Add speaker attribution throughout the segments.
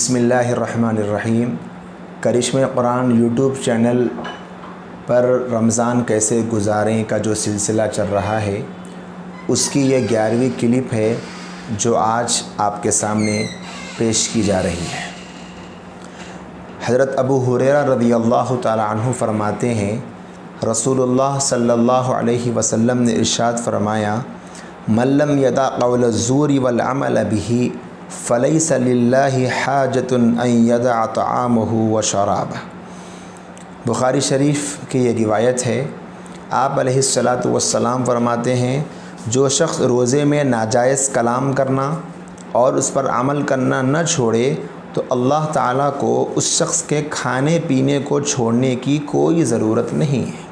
Speaker 1: بسم اللہ الرحمن الرحیم۔ کرشمہ قرآن یوٹیوب چینل پر رمضان کیسے گزاریں کا جو سلسلہ چل رہا ہے، اس کی یہ 11ویں کلپ ہے جو آج آپ کے سامنے پیش کی جا رہی ہے۔ حضرت ابو ہریرہ رضی اللہ تعالی عنہ فرماتے ہیں، رسول اللہ صلی اللہ علیہ وسلم نے ارشاد فرمایا، من لم یدع قول الزور والعمل به فلیس للہ حاجۃ ان یدع طعامہ وشرابہ۔ بخاری شریف کی یہ روایت ہے۔ آپ علیہ الصلاۃ والسلام فرماتے ہیں، جو شخص روزے میں ناجائز کلام کرنا اور اس پر عمل کرنا نہ چھوڑے تو اللہ تعالیٰ کو اس شخص کے کھانے پینے کو چھوڑنے کی کوئی ضرورت نہیں ہے۔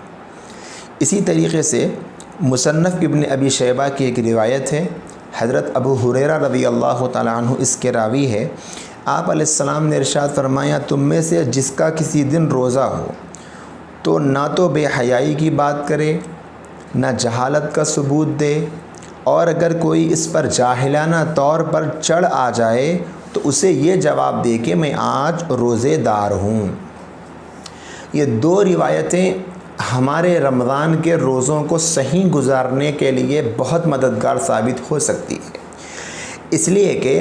Speaker 1: اسی طریقے سے مصنف ابن ابی شیبہ کی ایک روایت ہے، حضرت ابو ہریرہ رضی اللہ تعالیٰ عنہ اس کے راوی ہے۔ آپ علیہ السلام نے ارشاد فرمایا، تم میں سے جس کا کسی دن روزہ ہو تو نہ تو بے حیائی کی بات کرے، نہ جہالت کا ثبوت دے، اور اگر کوئی اس پر جاہلانہ طور پر چڑھ آ جائے تو اسے یہ جواب دے کہ میں آج روزے دار ہوں۔ یہ دو روایتیں ہمارے رمضان کے روزوں کو صحیح گزارنے کے لیے بہت مددگار ثابت ہو سکتی ہے، اس لیے کہ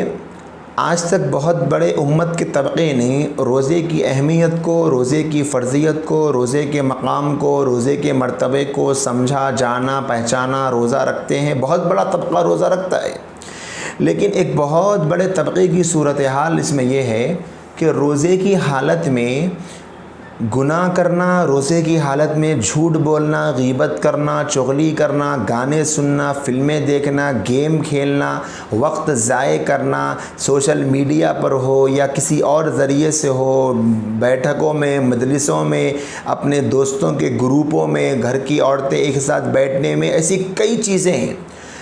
Speaker 1: آج تک بہت بڑے امت کے طبقے نے روزے کی اہمیت کو، روزے کی فرضیت کو، روزے کے مقام کو، روزے کے مرتبے کو سمجھا، جانا، پہچانا، روزہ رکھتے ہیں۔ بہت بڑا طبقہ روزہ رکھتا ہے، لیکن ایک بہت بڑے طبقے کی صورتحال اس میں یہ ہے کہ روزے کی حالت میں گناہ کرنا، روزے کی حالت میں جھوٹ بولنا، غیبت کرنا، چغلی کرنا، گانے سننا، فلمیں دیکھنا، گیم کھیلنا، وقت ضائع کرنا، سوشل میڈیا پر ہو یا کسی اور ذریعے سے ہو، بیٹھکوں میں، مجلسوں میں، اپنے دوستوں کے گروپوں میں، گھر کی عورتیں ایک ساتھ بیٹھنے میں، ایسی کئی چیزیں ہیں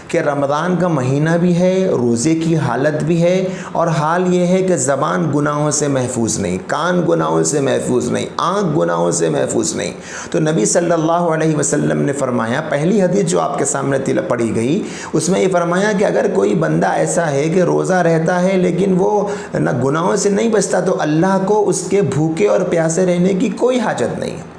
Speaker 1: کہ رمضان کا مہینہ بھی ہے، روزے کی حالت بھی ہے، اور حال یہ ہے کہ زبان گناہوں سے محفوظ نہیں، کان گناہوں سے محفوظ نہیں، آنکھ گناہوں سے محفوظ نہیں۔ تو نبی صلی اللہ علیہ وسلم نے فرمایا، پہلی حدیث جو آپ کے سامنے پڑھی گئی، اس میں یہ فرمایا کہ اگر کوئی بندہ ایسا ہے کہ روزہ رہتا ہے لیکن وہ نہ گناہوں سے نہیں بچتا تو اللہ کو اس کے بھوکے اور پیاسے رہنے کی کوئی حاجت نہیں ہے۔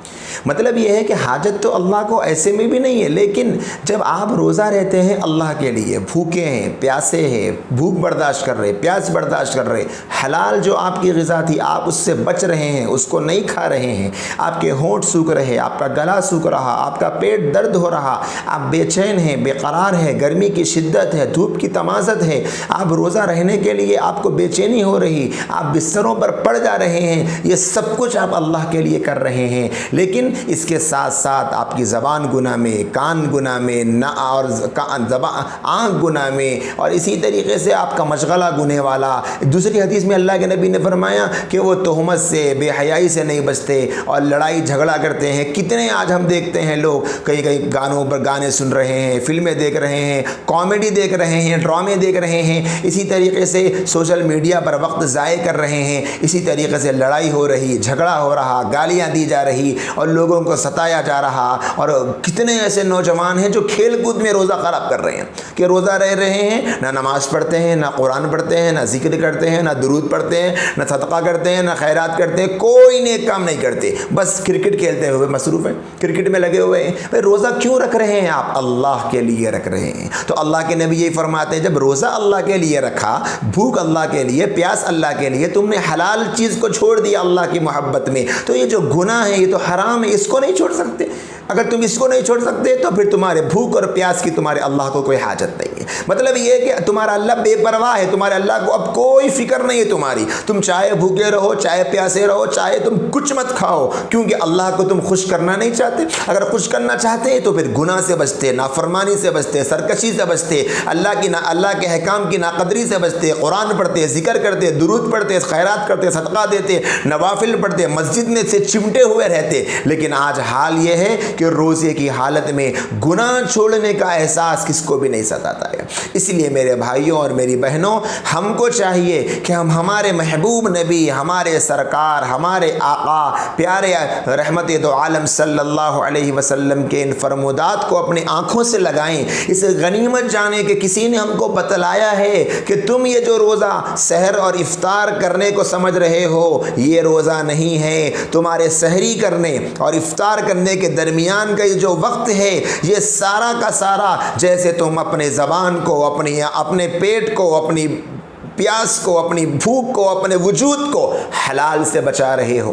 Speaker 1: مطلب یہ ہے کہ حاجت تو اللہ کو ایسے میں بھی نہیں ہے، لیکن جب آپ روزہ رہتے ہیں اللہ کے لیے، بھوکے ہیں، پیاسے ہیں، بھوک برداشت کر رہے، پیاس برداشت کر رہے، حلال جو آپ کی غذا تھی آپ اس سے بچ رہے ہیں، اس کو نہیں کھا رہے ہیں، آپ کے ہونٹ سوکھ رہے، آپ کا گلا سوکھ رہا، آپ کا پیٹ درد ہو رہا، آپ بے چین ہیں، بے قرار ہیں، گرمی کی شدت ہے، دھوپ کی تمازت ہے، آپ روزہ رہنے کے لیے آپ کو بے چینی ہو رہی، آپ بستروں پر پڑ جا رہے ہیں، یہ سب کچھ آپ اللہ کے لیے کر رہے ہیں، لیکن اس کے ساتھ ساتھ آپ کی زبان گناہ میں، کان گناہ میں، اور آنکھ گناہ میں، اور اسی طریقے سے آپ کا مشغلہ گناہ والا۔ دوسری حدیث میں اللہ کے نبی نے فرمایا کہ وہ تہمت سے، بے حیائی سے نہیں بچتے اور لڑائی جھگڑا کرتے ہیں۔ کتنے آج ہم دیکھتے ہیں لوگ کئی گانوں پر گانے سن رہے ہیں، فلمیں دیکھ رہے ہیں، کامیڈی دیکھ رہے ہیں، ڈرامے دیکھ رہے ہیں، اسی طریقے سے سوشل میڈیا پر وقت ضائع کر رہے ہیں، اسی طریقے سے لڑائی ہو رہی، جھگڑا ہو رہا، گالیاں دی جا رہی اور لوگوں کو ستایا جا رہا، اور کتنے ایسے نوجوان ہیں جو کھیل کود میں روزہ خراب کر رہے ہیں کہ روزہ رہ رہے ہیں، نہ نماز پڑھتے ہیں، نہ قرآن پڑھتے ہیں، نہ ذکر کرتے ہیں، نہ درود پڑھتے ہیں، نہ صدقہ کرتے ہیں، نہ خیرات کرتے ہیں، کوئی نیک کام نہیں کرتے، بس کرکٹ کھیلتے ہوئے مصروف ہیں، کرکٹ میں لگے ہوئے ہیں۔ بھائی روزہ کیوں رکھ رہے ہیں آپ؟ اللہ کے لیے رکھ رہے ہیں۔ تو اللہ کے نبی یہی فرماتے ہیں، جب روزہ اللہ کے لیے رکھا، بھوک اللہ کے لیے، پیاس اللہ کے لیے، تم نے حلال چیز کو چھوڑ دیا اللہ کی محبت میں، تو یہ جو گناہ ہے، یہ تو حرام ہے، اس کو نہیں چھوڑ سکتے۔ اگر تم اس کو نہیں چھوڑ سکتے تو پھر تمہارے بھوک اور پیاس کی تمہارے اللہ کو کوئی حاجت نہیں ہے۔ مطلب یہ ہے کہ تمہارا اللہ بے پرواہ ہے، تمہارے اللہ کو اب کوئی فکر نہیں ہے تمہاری، تم چاہے بھوکے رہو، چاہے پیاسے رہو، چاہے تم کچھ مت کھاؤ، کیونکہ اللہ کو تم خوش کرنا نہیں چاہتے۔ اگر خوش کرنا چاہتے تو پھر گناہ سے بچتے، نافرمانی سے بچتے، سرکشی سے بچتے، اللہ کے احکام کی ناقدری سے بچتے، قرآن پڑھتے، ذکر کرتے، درود پڑھتے، خیرات کرتے، صدقہ دیتے، نوافل پڑھتے، مسجد میں سے چمٹے ہوئے رہتے۔ لیکن آج حال یہ ہے کہ روزے کی حالت میں گناہ چھوڑنے کا احساس کس کو بھی نہیں ستاتا ہے۔ گا۔ اس لیے میرے بھائیوں اور میری بہنوں، ہم کو چاہیے کہ ہم ہمارے محبوب نبی، ہمارے سرکار، ہمارے آقا پیارے رحمت دو عالم صلی اللہ علیہ وسلم کے ان فرمودات کو اپنی آنکھوں سے لگائیں۔ اس غنیمت جانے کہ کسی نے ہم کو بتلایا ہے کہ تم یہ جو روزہ سحر اور افطار کرنے کو سمجھ رہے ہو، یہ روزہ نہیں ہے۔ تمہارے سحری کرنے اور افطار کرنے کے درمیان کا یہ جو وقت ہے، یہ سارا کا سارا جیسے تم اپنے زبان کو، اپنے پیٹ کو، اپنی پیاس کو، اپنی بھوک کو، اپنے وجود کو حلال سے بچا رہے ہو،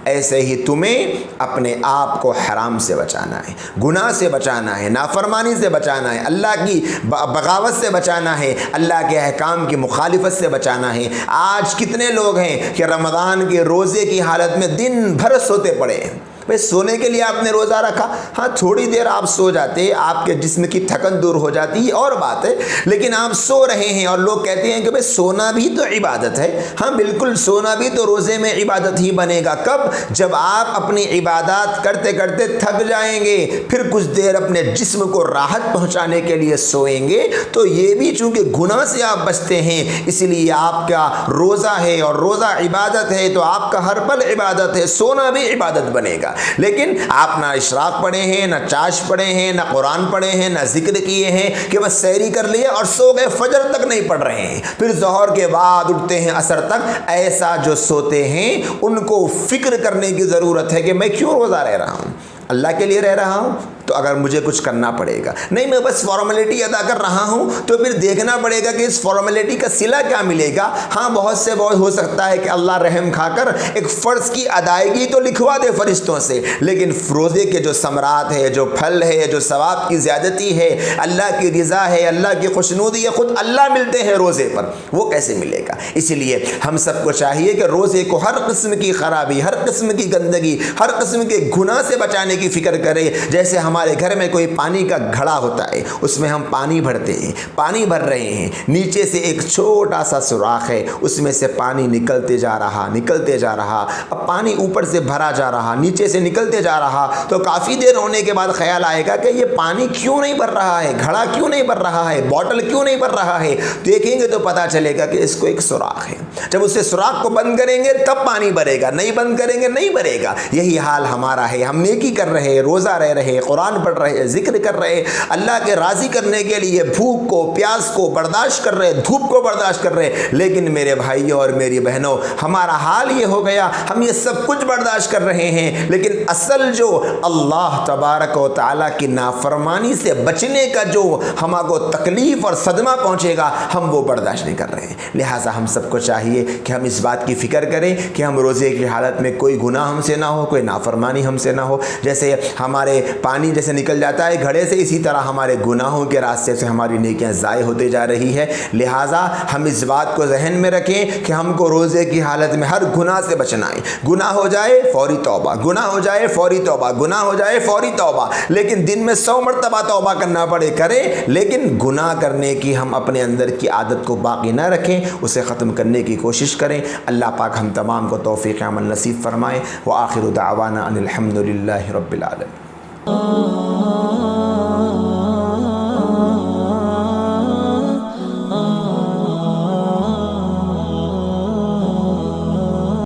Speaker 1: ایسے ہی تمہیں اپنے آپ کو حرام سے بچانا ہے، گناہ سے بچانا ہے، نافرمانی سے بچانا ہے، اللہ کی بغاوت سے بچانا ہے، اللہ کے احکام کی مخالفت سے بچانا ہے۔ آج کتنے لوگ ہیں کہ رمضان کے روزے کی حالت میں دن بھر سوتے پڑے ہیں۔ بھئی سونے کے لیے آپ نے روزہ رکھا، ہاں تھوڑی دیر آپ سو جاتے، آپ کے جسم کی تھکن دور ہو جاتی ہے اور بات ہے، لیکن آپ سو رہے ہیں اور لوگ کہتے ہیں کہ بھئی سونا بھی تو عبادت ہے۔ ہاں بالکل، سونا بھی تو روزے میں عبادت ہی بنے گا۔ کب؟ جب آپ اپنی عبادات کرتے کرتے تھک جائیں گے، پھر کچھ دیر اپنے جسم کو راحت پہنچانے کے لیے سوئیں گے، تو یہ بھی چونکہ گناہ سے آپ بچتے ہیں، اس لیے آپ کا روزہ ہے اور روزہ عبادت ہے، تو آپ کا ہر پل عبادت ہے، سونا بھی عبادت بنے گا۔ لیکن آپ نہ اشراق پڑھے ہیں، نہ چاش پڑھے ہیں، نہ قرآن پڑھے ہیں، نہ ذکر کیے ہیں، کہ بس سحری کر لیے اور سو گئے، فجر تک نہیں پڑھ رہے ہیں، پھر ظہر کے بعد اٹھتے ہیں عصر تک۔ ایسا جو سوتے ہیں ان کو فکر کرنے کی ضرورت ہے کہ میں کیوں روزہ رہ رہا ہوں؟ اللہ کے لیے رہ رہا ہوں تو اگر مجھے کچھ کرنا پڑے گا، نہیں میں بس فارمیلٹی ادا کر رہا ہوں، تو پھر دیکھنا پڑے گا کہ اس فارمیلٹی کا صلہ کیا ملے گا۔ ہاں بہت ہو سکتا ہے کہ اللہ رحم کھا کر ایک فرض کی ادائیگی تو لکھوا دے فرشتوں سے، لیکن روزے کے جو ثمرات ہے، جو پھل ہے، جو ثواب کی زیادتی ہے، اللہ کی رضا ہے، اللہ کی خوشنودی ہے، خود اللہ ملتے ہیں روزے پر، وہ کیسے ملے گا؟ اس لیے ہم سب کو چاہیے کہ روزے کو ہر قسم کی خرابی، ہر قسم کی گندگی، ہر قسم کے گناہ سے بچانے کی فکر کرے۔ جیسے ہمارے گھر میں کوئی پانی کا گھڑا ہوتا ہے، اس میں ہم پانی بھرتے ہیں، پانی بھر رہے ہیں، نیچے سے ایک چھوٹا سا سوراخ ہے، اس میں سے پانی نکلتے جا رہا، اب پانی اوپر سے بھرا جا رہا، نیچے سے نکلتے جا رہا، تو کافی دیر ہونے کے بعد خیال آئے گا کہ یہ پانی کیوں نہیں بھر رہا ہے، گھڑا کیوں نہیں بھر رہا ہے، بوتل کیوں نہیں بھر رہا ہے؟ دیکھیں گے تو پتا چلے گا کہ اس کو ایک سوراخ ہے، جب اسے سوراخ کو بند کریں گے تب پانی بھرے گا، نہیں بند کریں گے نہیں بھرے گا۔ یہی حال ہمارا ہے، ہم نیکی کر رہے، روزہ رہ رہے، قرآن پڑھ رہے، ذکر کر رہے، اللہ کے راضی کرنے کے لیے بھوک کو، پیاس کو برداشت کر رہے، دھوپ کو برداشت کر رہے، لیکن میرے بھائیوں اور میری بہنوں، ہمارا حال یہ ہو گیا، ہم یہ سب کچھ برداشت کر رہے ہیں، لیکن اصل جو اللہ تبارک و تعالیٰ کی نافرمانی سے بچنے کا جو ہم کو تکلیف اور صدمہ پہنچے گا، ہم وہ برداشت نہیں کر رہے ہیں۔ لہٰذا ہم سب کو چاہیے کہ ہم اس بات کی فکر کریں کہ ہم روزے کی حالت میں کوئی گناہ ہم سے نہ ہو، کوئی نافرمانی ہم سے نہ ہو۔ جیسے ہمارے پانی جیسے نکل جاتا ہے گھڑے سے، اسی طرح ہمارے گناہوں کے راستے سے ہماری نیکیاں ضائع ہوتے جا رہی ہے۔ لہٰذا ہم اس بات کو ذہن میں رکھیں کہ ہم کو روزے کی حالت میں ہر گناہ سے بچنا ہے۔ گناہ ہو جائے فوری توبہ، گناہ ہو جائے فوری توبہ، گناہ ہو جائے فوری توبہ، لیکن دن میں 100 مرتبہ توبہ کرنا پڑے کریں، لیکن گناہ کرنے کی ہم اپنے اندر کی عادت کو باقی نہ رکھیں، اسے ختم کرنے کی کوشش کریں۔ اللہ پاک ہم تمام کو توفیق عمل نصیب فرمائے۔ وآخر دعوانا ان الحمد للہ رب العالمین۔